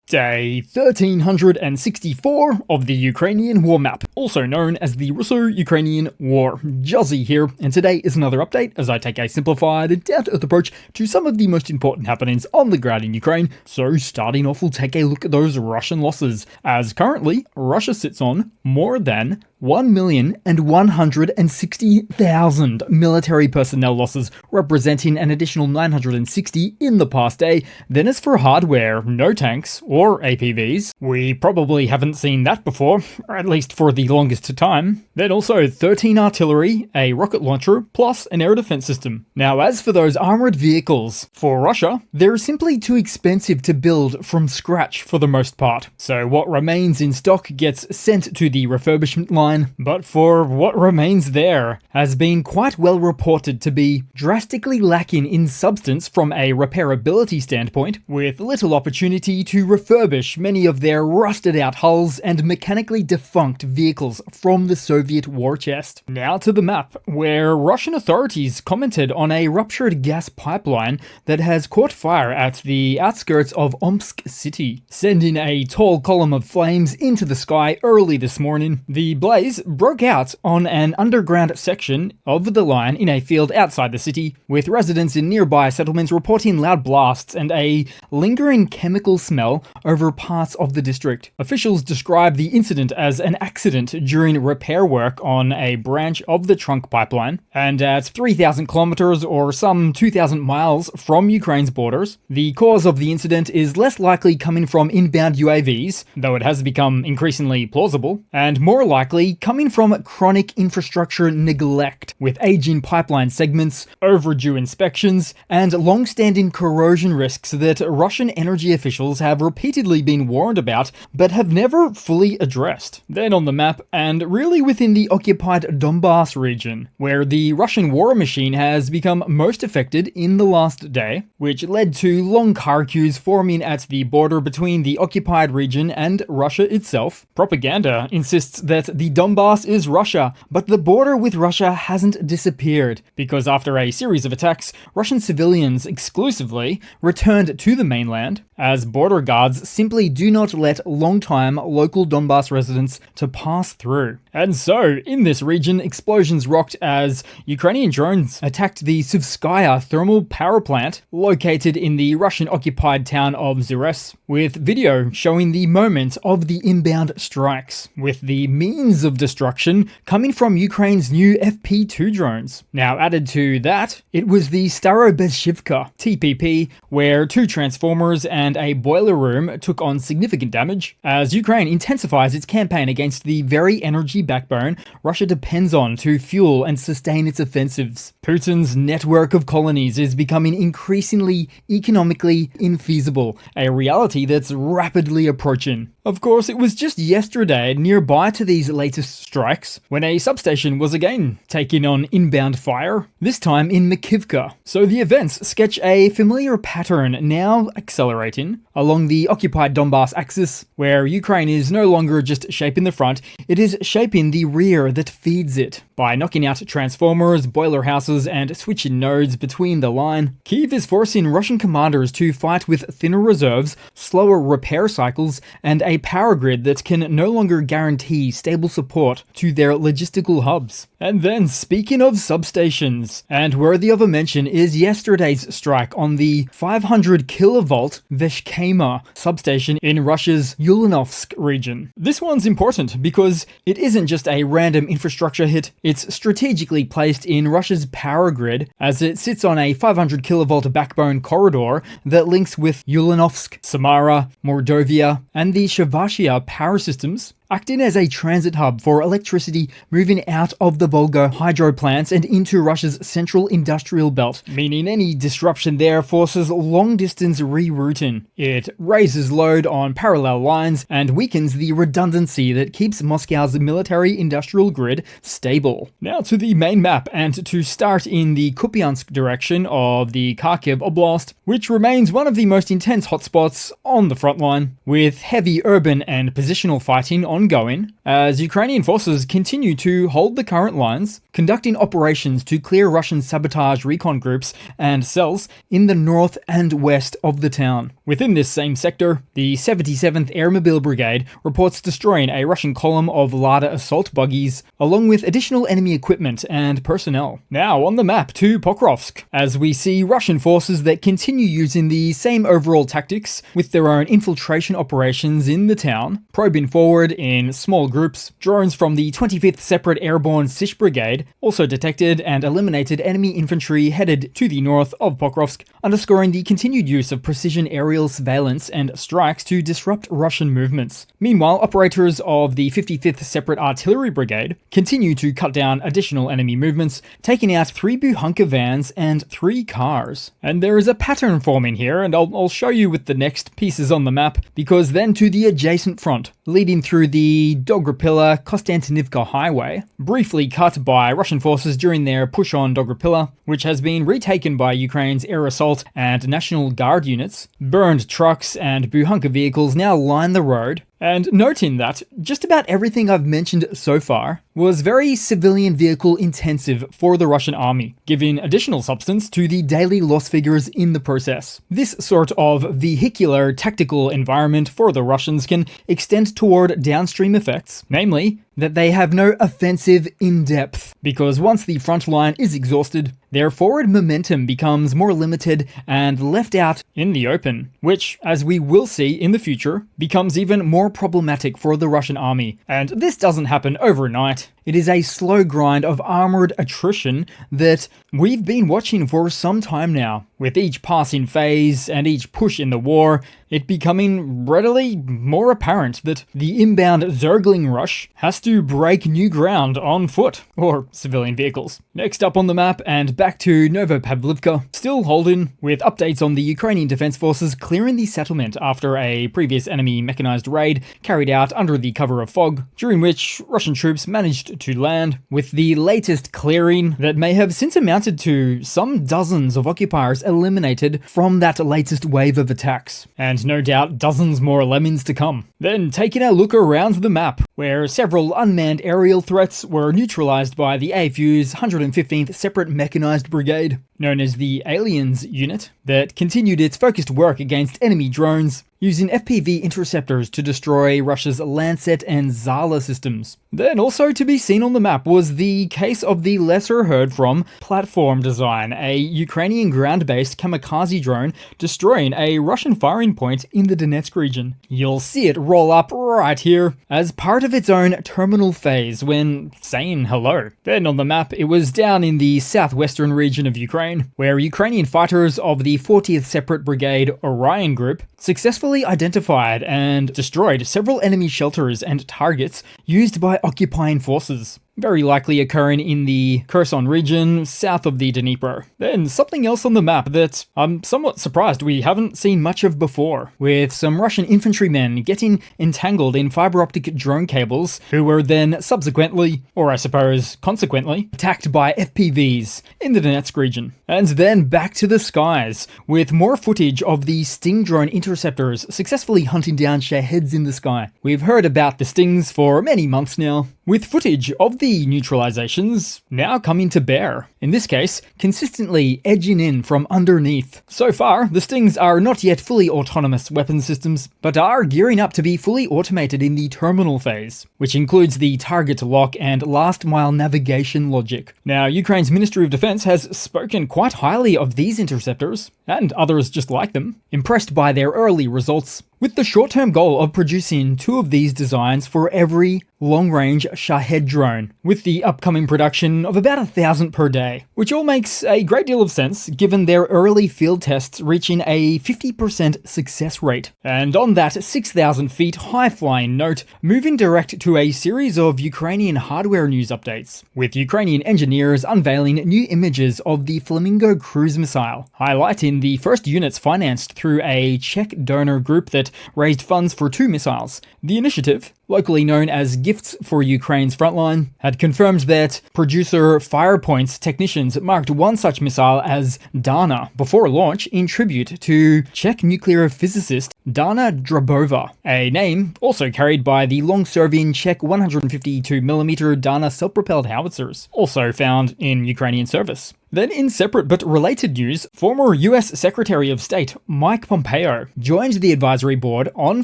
Day 1364 of the Ukrainian War Map, also known as the Russo-Ukrainian War. Juzzie here, and today is another update as I take a simplified and down-to-earth approach to some of the most important happenings on the ground in Ukraine. So starting off, we'll take a look at those Russian losses, as currently Russia sits on more than 1,160,000 military personnel losses, representing an additional 960 in the past day. Then as for hardware, no tanks or APVs. We probably haven't seen that before, or at least for the longest time. Then also 13 artillery, a rocket launcher, plus an air defense system. Now as for those armored vehicles, for Russia, they're simply too expensive to build from scratch for the most part. So what remains in stock gets sent to the refurbishment line. But for what remains there has been quite well reported to be drastically lacking in substance from a repairability standpoint, with little opportunity to refurbish many of their rusted out hulls and mechanically defunct vehicles from the Soviet war chest. Now to the map, where Russian authorities commented on a ruptured gas pipeline that has caught fire at the outskirts of Omsk city, sending a tall column of flames into the sky early this morning. The blaze broke out on an underground section of the line in a field outside the city, with residents in nearby settlements reporting loud blasts and a lingering chemical smell over parts of the district. Officials describe the incident as an accident during repair work on a branch of the trunk pipeline, and at 3,000 kilometers or some 2,000 miles from Ukraine's borders, the cause of the incident is less likely coming from inbound UAVs, though it has become increasingly plausible, and more likely coming from chronic infrastructure neglect, with aging pipeline segments, overdue inspections, and long-standing corrosion risks that Russian energy officials have repeatedly been warned about, but have never fully addressed. Then on the map, and really within the occupied Donbass region, where the Russian war machine has become most affected in the last day, which led to long car queues forming at the border between the occupied region and Russia itself. Propaganda insists that the Donbass is Russia, but the border with Russia hasn't disappeared, because after a series of attacks, Russian civilians exclusively returned to the mainland, as border guards simply do not let long-time local Donbass residents to pass through. And so, in this region, explosions rocked as Ukrainian drones attacked the Suvskaya thermal power plant located in the Russian-occupied town of Zures, with video showing the moment of the inbound strikes, with the means of destruction coming from Ukraine's new FP2 drones. Now added to that, it was the Starobezhivka TPP, where 2 transformers and a boiler room took on significant damage, as Ukraine intensifies its campaign against the very energy backbone Russia depends on to fuel and sustain its offensives. Putin's network of colonies is becoming increasingly economically infeasible, a reality that's rapidly approaching. Of course, it was just yesterday, nearby to these latest strikes, when a substation was again taking on inbound fire, this time in Makivka. So the events sketch a familiar pattern now accelerating along the occupied Donbass axis, where Ukraine is no longer just shaping the front, it is shaping the rear that feeds it. By knocking out transformers, boiler houses, and switching nodes between the line, Kyiv is forcing Russian commanders to fight with thinner reserves, slower repair cycles, and a power grid that can no longer guarantee stable support to their logistical hubs. And then, speaking of substations, and worthy of a mention is yesterday's strike on the 500 kilovolt Veshkema substation in Russia's Ulanovsk region. This one's important because it isn't just a random infrastructure hit, it's strategically placed in Russia's power grid, as it sits on a 500 kilovolt backbone corridor that links with Ulanovsk, Samara, Mordovia, and the Shavashia power systems, acting as a transit hub for electricity moving out of the Volga hydro plants and into Russia's central industrial belt, meaning any disruption there forces long-distance rerouting. It raises load on parallel lines and weakens the redundancy that keeps Moscow's military-industrial grid stable. Now to the main map, and to start in the Kupiansk direction of the Kharkiv Oblast, which remains one of the most intense hotspots on the front line, with heavy urban and positional fighting ongoing as Ukrainian forces continue to hold the current lines, conducting operations to clear Russian sabotage recon groups and cells in the north and west of the town. Within this same sector, the 77th Airmobile Brigade reports destroying a Russian column of Lada assault buggies, along with additional enemy equipment and personnel. Now on the map to Pokrovsk, as we see Russian forces that continue using the same overall tactics with their own infiltration operations in the town, probing forward in small groups. Drones from the 25th Separate Airborne Sich Brigade also detected and eliminated enemy infantry headed to the north of Pokrovsk, underscoring the continued use of precision aerial surveillance and strikes to disrupt Russian movements. Meanwhile, operators of the 55th Separate Artillery Brigade continue to cut down additional enemy movements, taking out 3 Buhunka vans and 3 cars. And there is a pattern forming here, and I'll show you with the next pieces on the map, because then to the adjacent front, leading through the Dobrapilla-Konstantinivka highway, briefly cut by Russian forces during their push on Dobrapilla, which has been retaken by Ukraine's air assault and National Guard units. Burned trucks and Buhunka vehicles now line the road, and noting that just about everything I've mentioned so far was very civilian vehicle intensive for the Russian army, giving additional substance to the daily loss figures in the process. This sort of vehicular tactical environment for the Russians can extend toward downstream effects, namely that they have no offensive in depth, because once the front line is exhausted, their forward momentum becomes more limited and left out in the open, which, as we will see in the future, becomes even more problematic for the Russian army. And this doesn't happen overnight. It is a slow grind of armored attrition that we've been watching for some time now. With each passing phase and each push in the war, it becoming readily more apparent that the inbound Zergling rush has to break new ground on foot, or civilian vehicles. Next up on the map, and back to Novopavlivka, still holding, with updates on the Ukrainian Defense Forces clearing the settlement after a previous enemy mechanized raid carried out under the cover of fog, during which Russian troops managed to land, with the latest clearing that may have since amounted to some dozens of occupiers eliminated from that latest wave of attacks, and no doubt dozens more lemons to come. Then taking a look around the map, where several unmanned aerial threats were neutralized by the AFU's 115th Separate Mechanized Brigade, known as the Aliens Unit, that continued its focused work against enemy drones, using FPV interceptors to destroy Russia's Lancet and Zala systems. Then also to be seen on the map was the case of the lesser heard from Platform Design, a Ukrainian ground-based kamikaze drone destroying a Russian firing point in the Donetsk region. You'll see it roll up right here as part of its own terminal phase when saying hello. Then on the map, it was down in the southwestern region of Ukraine, where Ukrainian fighters of the 40th Separate Brigade Orion Group successfully identified and destroyed several enemy shelters and targets used by occupying forces, very likely occurring in the Kherson region south of the Dnipro. Then something else on the map that I'm somewhat surprised we haven't seen much of before, with some Russian infantrymen getting entangled in fiber optic drone cables, who were then subsequently, or I suppose consequently, attacked by FPVs in the Donetsk region. And then back to the skies, with more footage of the Sting drone interceptors successfully hunting down Shaheeds in the sky. We've heard about the Stings for many months now, with footage of the neutralizations now coming to bear. In this case, consistently edging in from underneath. So far, the Stings are not yet fully autonomous weapon systems, but are gearing up to be fully automated in the terminal phase, which includes the target lock and last mile navigation logic. Now, Ukraine's Ministry of Defense has spoken quite highly of these interceptors, and others just like them, impressed by their early results, with the short-term goal of producing 2 of these designs for every long-range Shahed drone, with the upcoming production of about 1,000 per day, which all makes a great deal of sense given their early field tests reaching a 50% success rate. And on that 6,000 feet high-flying note, moving direct to a series of Ukrainian hardware news updates, with Ukrainian engineers unveiling new images of the Flamingo cruise missile, highlighting the first units financed through a Czech donor group that raised funds for 2 missiles. The initiative, locally known as Gifts for Ukraine's Frontline, had confirmed that producer Firepoint's technicians marked one such missile as Dana before launch in tribute to Czech nuclear physicist Dana Drabova, a name also carried by the long-serving Czech 152mm Dana self-propelled howitzers, also found in Ukrainian service. Then in separate but related news, former US Secretary of State Mike Pompeo joined the advisory board on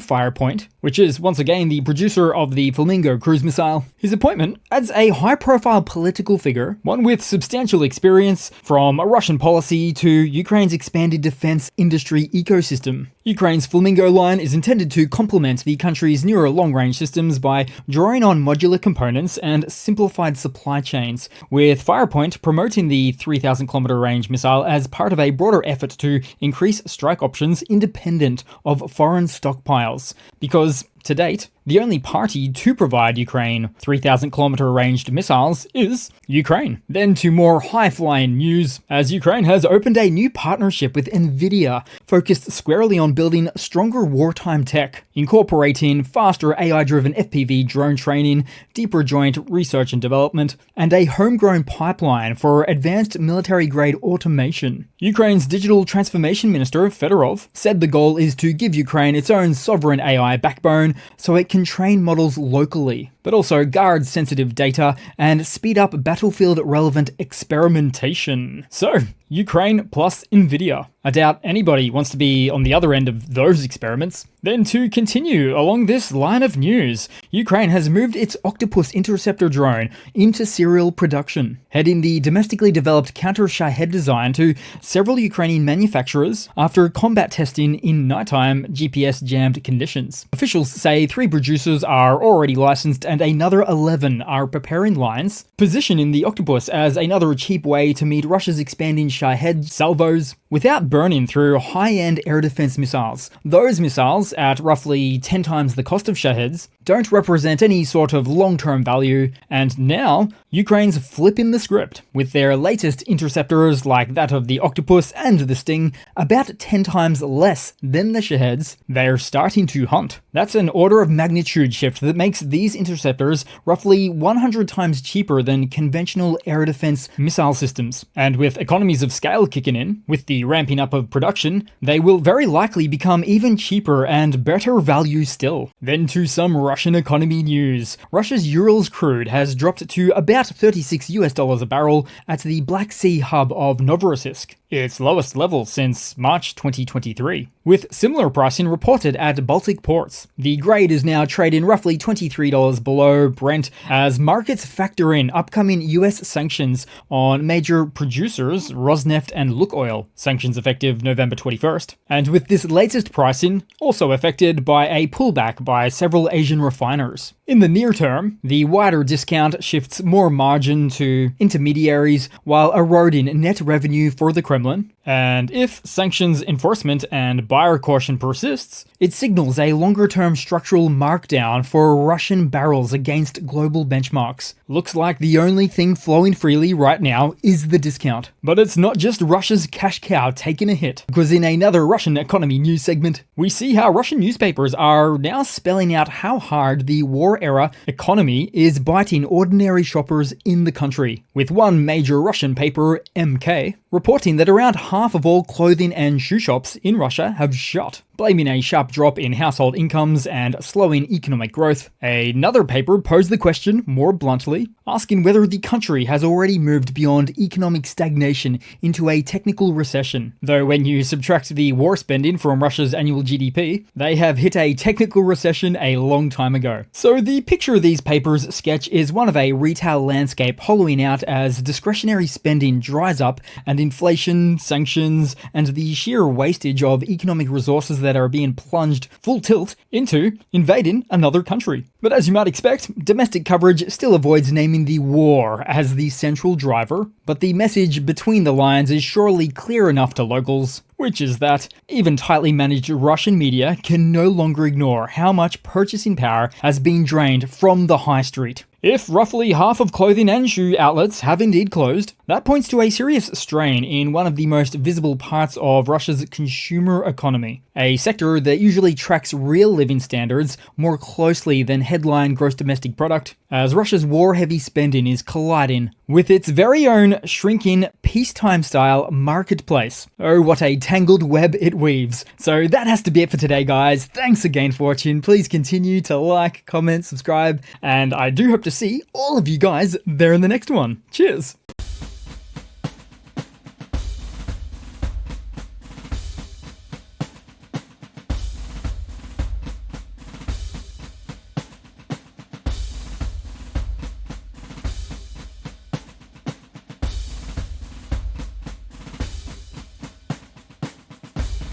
Firepoint, which is once again the producer of the Flamingo cruise missile. His appointment adds a high-profile political figure, one with substantial experience from Russian policy to Ukraine's expanded defense industry ecosystem. Ukraine's Flamingo line is intended to complement the country's newer long-range systems by drawing on modular components and simplified supply chains, with Firepoint promoting the 3,000-kilometer range missile as part of a broader effort to increase strike options independent of foreign stockpiles. Because, to date, the only party to provide Ukraine 3,000-kilometer ranged missiles is Ukraine. Then to more high-flying news, as Ukraine has opened a new partnership with NVIDIA, focused squarely on building stronger wartime tech, incorporating faster AI-driven FPV drone training, deeper joint research and development, and a homegrown pipeline for advanced military-grade automation. Ukraine's digital transformation minister, Fedorov, said the goal is to give Ukraine its own sovereign AI backbone so it can train models locally, but also guard sensitive data and speed up battlefield-relevant experimentation. So, Ukraine plus NVIDIA. I doubt anybody wants to be on the other end of those experiments. Then to continue along this line of news, Ukraine has moved its Octopus interceptor drone into serial production, heading the domestically developed counter-Shahed design to several Ukrainian manufacturers after combat testing in nighttime GPS-jammed conditions. Officials say 3 producers are already licensed and another 11 are preparing lines, positioning the Octopus as another cheap way to meet Russia's expanding Shahed salvos without burning through high-end air defense missiles. Those missiles, at roughly 10 times the cost of Shaheds, don't represent any sort of long-term value, and now Ukraine's flipping the script, with their latest interceptors like that of the Octopus and the Sting about 10 times less than the Shaheds. They're starting to hunt. That's an order of magnitude shift that makes these interceptors roughly 100 times cheaper than conventional air defense missile systems. And with economies of scale kicking in, with the ramping up of production, they will very likely become even cheaper and better value still. Then to some Russian economy news. Russia's Urals crude has dropped to about $36 a barrel at the Black Sea hub of Novorossiysk, its lowest level since March 2023, with similar pricing reported at Baltic ports. The grade is now trading roughly $23 below Brent as markets factor in upcoming US sanctions on major producers Rosneft and Lukoil, sanctions effective November 21st. And with this latest pricing also affected by a pullback by several Asian refiners. In the near term, the wider discount shifts more margin to intermediaries while eroding net revenue for the Kremlin. And if sanctions enforcement and buyer caution persists, it signals a longer-term structural markdown for Russian barrels against global benchmarks. Looks like the only thing flowing freely right now is the discount. But it's not just Russia's cash cow taking a hit, because in another Russian economy news segment, we see how Russian newspapers are now spelling out how hard the war-era economy is biting ordinary shoppers in the country, with one major Russian paper, MK, reporting that around half of all clothing and shoe shops in Russia have shut, blaming a sharp drop in household incomes and slowing economic growth. Another paper posed the question more bluntly, asking whether the country has already moved beyond economic stagnation into a technical recession. Though when you subtract the war spending from Russia's annual GDP, they have hit a technical recession a long time ago. So the picture these papers sketch is one of a retail landscape hollowing out as discretionary spending dries up and inflation, sanctions, and the sheer wastage of economic resources that are being plunged full tilt into invading another country. But as you might expect, domestic coverage still avoids naming the war as the central driver, but the message between the lines is surely clear enough to locals, which is that even tightly managed Russian media can no longer ignore how much purchasing power has been drained from the high street. If roughly half of clothing and shoe outlets have indeed closed, that points to a serious strain in one of the most visible parts of Russia's consumer economy, a sector that usually tracks real living standards more closely than headline gross domestic product, as Russia's war-heavy spending is colliding with its very own shrinking peacetime-style marketplace. Oh, what a tangled web it weaves. So that has to be it for today, guys. Thanks again for watching. Please continue to like, comment, subscribe, and I do hope to see all of you guys there in the next one. Cheers!